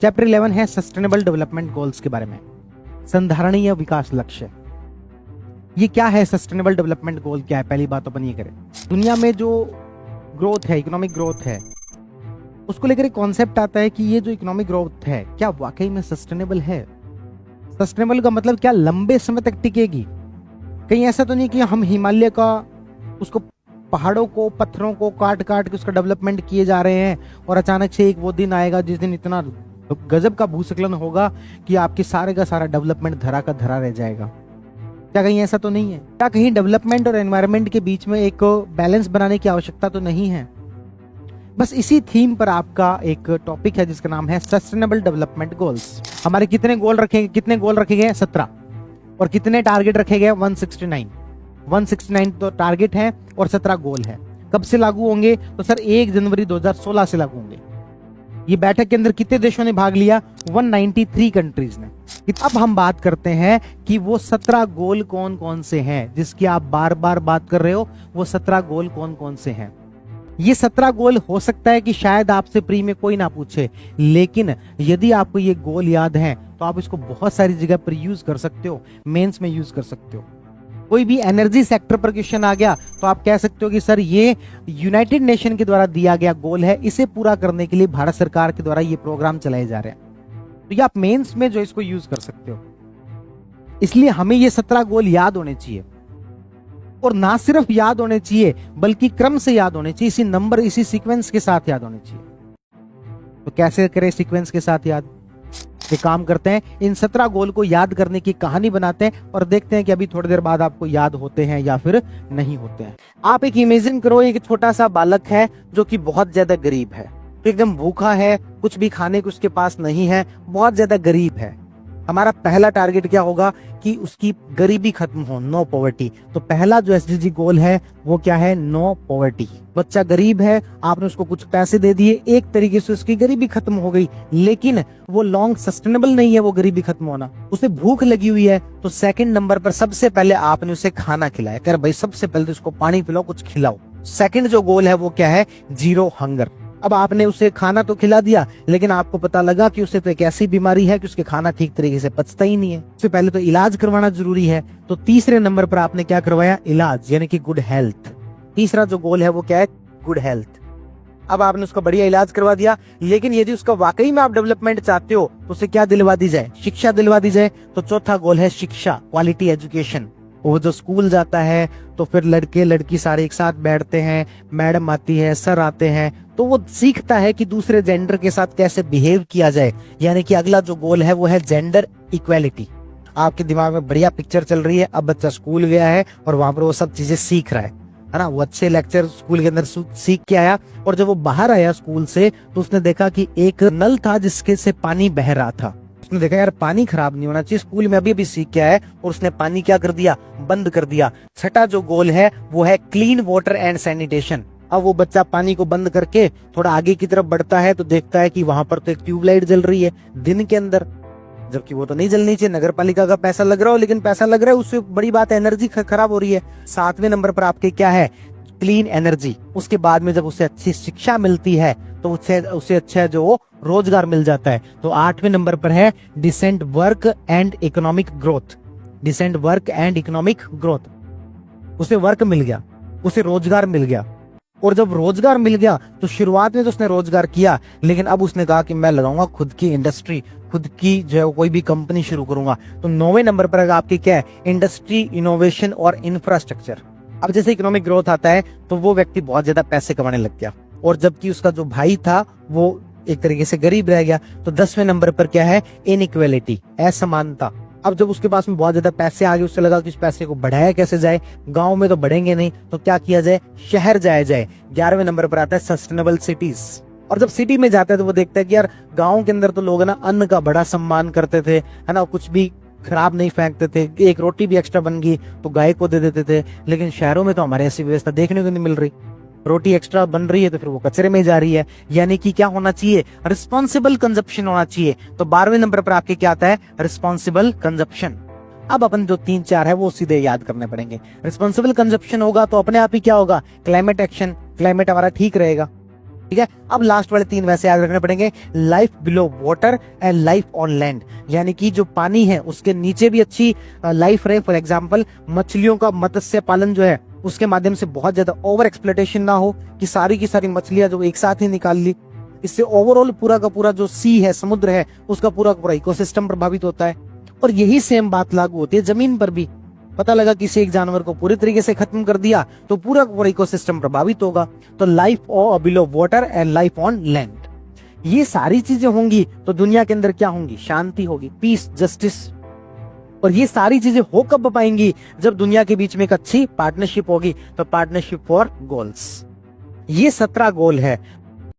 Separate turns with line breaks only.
Chapter 11 है sustainable development goals के बारे में, संधारणीय विकास लक्ष्य। ये क्या है सस्टेनेबल डेवलपमेंट गोल, क्या है? पहली बात अपन ये करें, दुनिया में जो ग्रोथ है, इकोनॉमिक ग्रोथ है, उसको लेकर एक कॉन्सेप्ट आता है कि ये जो इकोनॉमिक ग्रोथ है क्या वाकई में सस्टेनेबल है। सस्टेनेबल का मतलब क्या लंबे समय तक टिकेगी। कहीं ऐसा तो नहीं कि हम हिमालय का उसको पहाड़ों को पत्थरों को काट काट के उसका डेवलपमेंट किए जा रहे हैं और अचानक से एक वो दिन आएगा जिस दिन इतना गजब का भूस्खलन होगा कि आपके सारे का सारा डेवलपमेंट धरा का धरा रह जाएगा। क्या कहीं ऐसा तो नहीं है? क्या कहीं डेवलपमेंट और एनवायरनमेंट के बीच में एक बैलेंस बनाने की आवश्यकता तो नहीं है? बस इसी थीम पर आपका एक टॉपिक है जिसका नाम है सस्टेनेबल डेवलपमेंट गोल्स। हमारे कितने गोल रखे गए? 17। और कितने टारगेट रखे गए? 169 तो टारगेट है और 17 गोल है। कब से लागू होंगे? तो सर 1 जनवरी 2016 से लागू होंगे। ये बैठक के अंदर कितने देशों ने भाग लिया? 193 कंट्रीज ने। अब हम बात करते हैं कि वो 17 गोल कौन कौन से हैं जिसकी आप बार बार बात कर रहे हो। वो 17 गोल कौन कौन से हैं? ये 17 गोल हो सकता है कि शायद आपसे प्री में कोई ना पूछे, लेकिन यदि आपको ये गोल याद है तो आप इसको बहुत सारी जगह पर यूज कर सकते हो, मेंस में यूज कर सकते हो। कोई भी एनर्जी सेक्टर पर क्वेश्चन आ गया तो आप कह सकते हो कि सर ये यूनाइटेड नेशन के द्वारा दिया गया गोल है, इसे पूरा करने के लिए भारत सरकार के द्वारा ये प्रोग्राम चलाए जा रहे हैं, तो ये आप मेंस में जो इसको यूज कर सकते हो। इसलिए हमें ये 17 गोल याद होने चाहिए, और ना सिर्फ याद होने चाहिए बल्कि क्रम से याद होने चाहिए, इसी नंबर इसी सीक्वेंस के साथ याद होने चाहिए। तो कैसे करें सीक्वेंस के साथ याद? ये काम करते हैं, इन 17 गोल को याद करने की कहानी बनाते हैं और देखते हैं कि अभी थोड़ी देर बाद आपको याद होते हैं या फिर नहीं होते हैं। आप एक इमेजिन करो, एक छोटा सा बालक है जो कि बहुत ज्यादा गरीब है, तो एकदम भूखा है, कुछ भी खाने को उसके पास नहीं है, बहुत ज्यादा गरीब है। हमारा पहला टारगेट क्या होगा कि उसकी गरीबी खत्म हो, नो पॉवर्टी। तो पहला जो एसडीजी गोल है वो क्या है? No poverty. बच्चा गरीब है, आपने उसको कुछ पैसे दे दिए, एक तरीके से उसकी गरीबी खत्म हो गई, लेकिन वो लॉन्ग सस्टेनेबल नहीं है वो गरीबी खत्म होना। उसे भूख लगी हुई है, तो सेकंड नंबर पर सबसे पहले आपने उसे खाना खिलाया, कर भाई सबसे पहले तो उसको पानी पिलाओ, कुछ खिलाओ। सेकंड जो गोल है वो क्या है? Zero hunger. अब आपने उसे खाना तो खिला दिया, लेकिन आपको पता लगा कि उसे तो एक ऐसी बीमारी है कि उसके खाना ठीक तरीके से पचता ही नहीं है, उससे पहले तो इलाज करवाना जरूरी है। तो तीसरे नंबर पर आपने क्या करवाया? इलाज, यानी कि गुड हेल्थ। तीसरा जो गोल है वो क्या है? Good health. अब आपने उसका बढ़िया इलाज करवा दिया, लेकिन यदि उसका वाकई में आप डेवलपमेंट चाहते हो तो उसे क्या दिलवा दी जाए? शिक्षा दिलवा दी जाए। तो चौथा गोल है शिक्षा, क्वालिटी एजुकेशन। वो जो स्कूल जाता है तो फिर लड़के लड़की सारे एक साथ बैठते हैं, मैडम आती है, सर आते हैं, तो वो सीखता है कि दूसरे जेंडर के साथ कैसे बिहेव किया जाए। यानी कि अगला जो गोल है वो है जेंडर इक्वेलिटी। आपके दिमाग में बढ़िया पिक्चर चल रही है, अब बच्चा स्कूल गया है और वहां पर वो सब चीजें सीख रहा है ना। वो अच्छे लेक्चर स्कूल के अंदर सीख के आया, और जब वो बाहर आया स्कूल से तो उसने देखा कि एक नल था जिसके से पानी बह रहा था। उसने देखा यार पानी खराब नहीं होना चाहिए, स्कूल में अभी सीख के आया है, और उसने पानी क्या कर दिया? बंद कर दिया। छठा जो गोल है वो है क्लीन वाटर एंड सैनिटेशन। अब वो बच्चा पानी को बंद करके थोड़ा आगे की तरफ बढ़ता है तो देखता है कि वहां पर तो एक ट्यूबलाइट जल रही है दिन के अंदर, जबकि वो तो नहीं जलनी चाहिए, नगर पालिका का पैसा लग रहा हो, लेकिन पैसा लग रहा है, उससे बड़ी बात है एनर्जी खराब हो रही है। 7वें नंबर पर आपके क्या है? Clean energy. उसके बाद में जब उसे अच्छी शिक्षा मिलती है तो उसे अच्छा जो रोजगार मिल जाता है। तो 8वें नंबर पर है decent work and economic growth. Decent work and economic growth. उसे वर्क मिल गया, उसे रोजगार मिल गया, और जब रोजगार मिल गया तो शुरुआत में तो उसने रोजगार किया, लेकिन अब उसने कहा कि मैं लगाऊंगा खुद की इंडस्ट्री, खुद की जो है कोई भी कंपनी शुरू करूंगा। तो 9वें नंबर पर आपकी क्या है? इंडस्ट्री, इनोवेशन और इंफ्रास्ट्रक्चर। अब जैसे इकोनॉमिक ग्रोथ आता है तो वो व्यक्ति बहुत ज्यादा पैसे कमाने लग गया, और जबकि उसका जो भाई था वो एक तरीके से गरीब रह गया। तो 10वें नंबर पर क्या है? इनइक्वेलिटी, असमानता। अब जब उसके पास में बहुत ज्यादा पैसे आ गए, उससे लगा कि इस पैसे को बढ़ाया कैसे जाए, गांव में तो बढ़ेंगे नहीं, तो क्या किया जाए? शहर जाया जाए। 11वें नंबर पर आता है सस्टेनेबल सिटीज। और जब सिटी में जाता है तो वो देखता है कि यार गाँव के अंदर तो लोग ना अन्न का बड़ा सम्मान करते थे, है ना, कुछ भी खराब नहीं फेंकते थे, एक रोटी भी एक्स्ट्रा बन गई तो गाय को दे देते थे। लेकिन शहरों में तो हमारे ऐसी व्यवस्था देखने को नहीं मिल रही, रोटी एक्स्ट्रा बन रही है तो फिर वो कचरे में जा रही है। यानी कि क्या होना चाहिए? रिस्पॉन्सिबल कंजप्शन होना चाहिए। तो 12वें नंबर पर आपके क्या आता है? Responsible consumption. अब अपन जो 3-4 है वो सीधे याद करने पड़ेंगे। रिस्पॉन्सिबल कंजप्शन होगा तो अपने आप ही क्या होगा? क्लाइमेट एक्शन, क्लाइमेट हमारा ठीक रहेगा। ठीक है। अब लास्ट वाले 3 वैसे याद रखने पड़ेंगे, life below water and life on land, यानी कि जो पानी है उसके नीचे भी अच्छी लाइफ रहे। फॉर एग्जांपल मछलियों का मत्स्य पालन जो है उसके माध्यम से बहुत ज्यादा ओवर एक्सप्लोटेशन ना हो कि सारी की सारी मछलियां जो एक साथ ही निकाल ली। इससे ओवरऑल पूरा का पूरा जो सी है, समुद्र है, उसका पूरा का पूरा इकोसिस्टम प्रभावित होता है। और यही सेम बात लागू होती है जमीन पर भी। पता लगा किसी एक जानवर को पूरी तरीके से खत्म कर दिया तो पूरा का पूरा इकोसिस्टम प्रभावित होगा। तो life below water and life on land, ये सारी चीजें होंगी तो दुनिया के अंदर क्या होंगी? शांति होगी, पीस, जस्टिस। और ये सारी चीजें हो कब पाएंगी? जब दुनिया के बीच में एक अच्छी पार्टनरशिप होगी। तो पार्टनरशिप फॉर गोल्स, ये 17 गोल है।